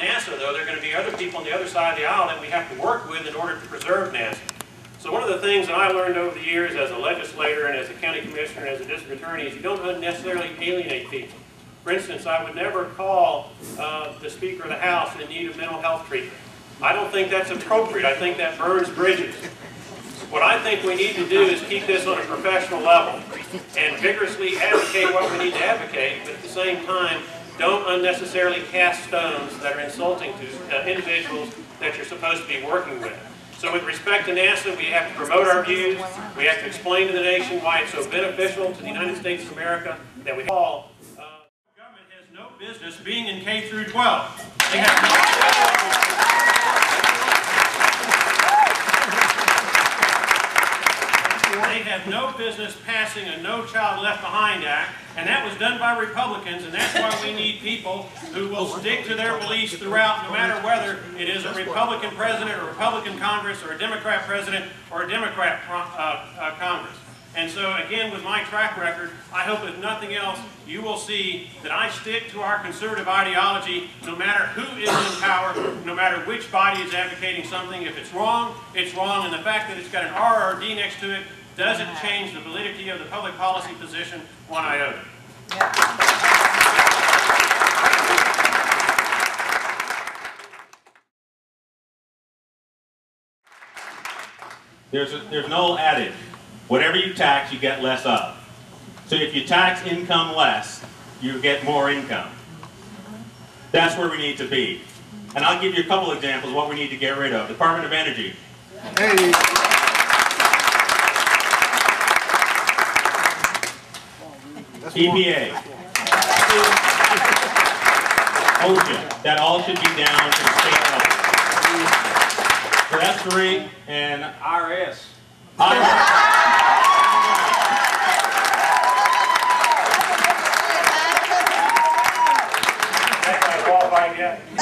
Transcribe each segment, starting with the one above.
NASA, though, there are going to be other people on the other side of the aisle that we have to work with in order to preserve NASA. So one of the things that I learned over the years as a legislator and as a county commissioner and as a district attorney is you don't necessarily alienate people. For instance, I would never call the Speaker of the House in need of mental health treatment. I don't think that's appropriate. I think that burns bridges. What I think we need to do is keep this on a professional level and vigorously advocate what we need to advocate, but at the same time, don't unnecessarily cast stones that are insulting to individuals that you're supposed to be working with. So with respect to NASA, we have to promote our views. We have to explain to the nation why it's so beneficial to the United States of America that we all government has no business being in K through 12. They have no business passing a No Child Left Behind Act, and that was done by Republicans, and that's why we need people who will stick to their beliefs throughout, no matter whether it is a Republican president, or a Republican Congress, or a Democrat president, or a Democrat Congress. And so, again, with my track record, I hope if nothing else, you will see that I stick to our conservative ideology no matter who is in power, no matter which body is advocating something. If it's wrong, it's wrong, and the fact that it's got an R or D next to it doesn't change the validity of the public policy position one iota. There's an old adage, whatever you tax, you get less of. So if you tax income less, you get more income. That's where we need to be. And I'll give you a couple examples of what we need to get rid of. Department of Energy. Hey. EPA. OSHA. That all should be down to the state level. So that's 3. And IRS. Qualified yet? To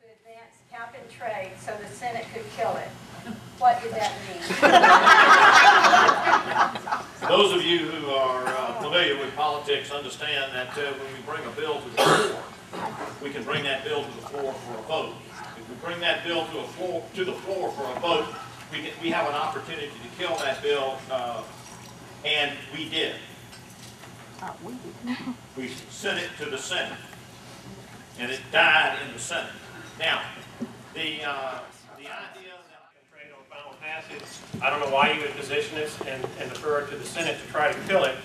advance cap and trade so the Senate could kill it. What did that mean? Those of you who are familiar with politics understand that when we bring a bill to the floor, we can bring that bill to the floor for a vote. If we bring that bill to the floor for a vote, we have an opportunity to kill that bill, and we did. We sent it to the Senate, and it died in the Senate. Now, the idea that trade on final passage, I don't know why you would position this and defer it to the Senate to try to kill it,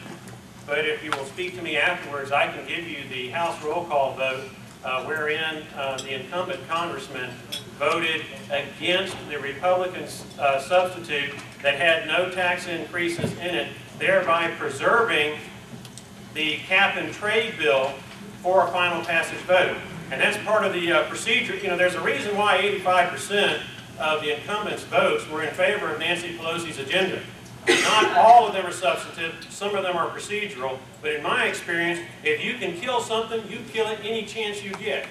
but if you will speak to me afterwards, I can give you the House roll call vote wherein the incumbent congressman voted against the Republican substitute that had no tax increases in it, thereby preserving the cap and trade bill for a final passage vote. And that's part of the procedure. You know, there's a reason why 85% of the incumbents' votes were in favor of Nancy Pelosi's agenda. Not all of them are substantive, some of them are procedural, but in my experience, if you can kill something, you kill it any chance you get.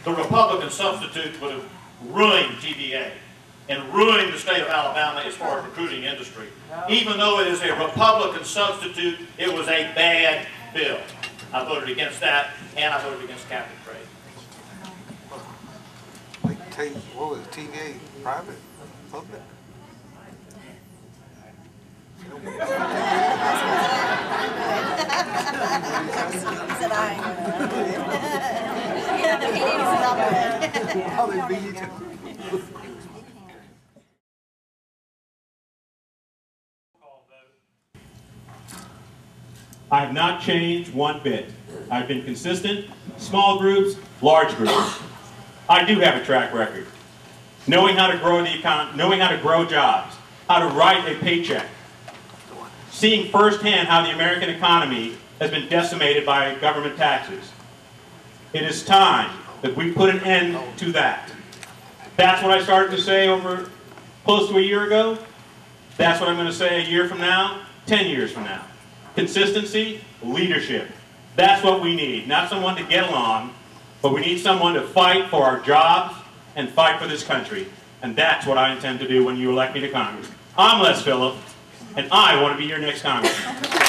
the Republican substitute would have ruined TVA and ruined the state of Alabama as far as recruiting industry. Even though it is a Republican substitute, it was a bad bill. I voted against that, and I voted against cap and trade. What was it, TVA private? Public? I have not changed one bit. I've been consistent, small groups, large groups. I do have a track record. Knowing how to grow the economy, knowing how to grow jobs, how to write a paycheck. Seeing firsthand how the American economy has been decimated by government taxes. It is time that we put an end to that. That's what I started to say over close to a year ago. That's what I'm going to say a year from now, 10 years from now. Consistency, leadership. That's what we need. Not someone to get along, but we need someone to fight for our jobs and fight for this country. And that's what I intend to do when you elect me to Congress. I'm Les Phillip. and I want to be your next congressman.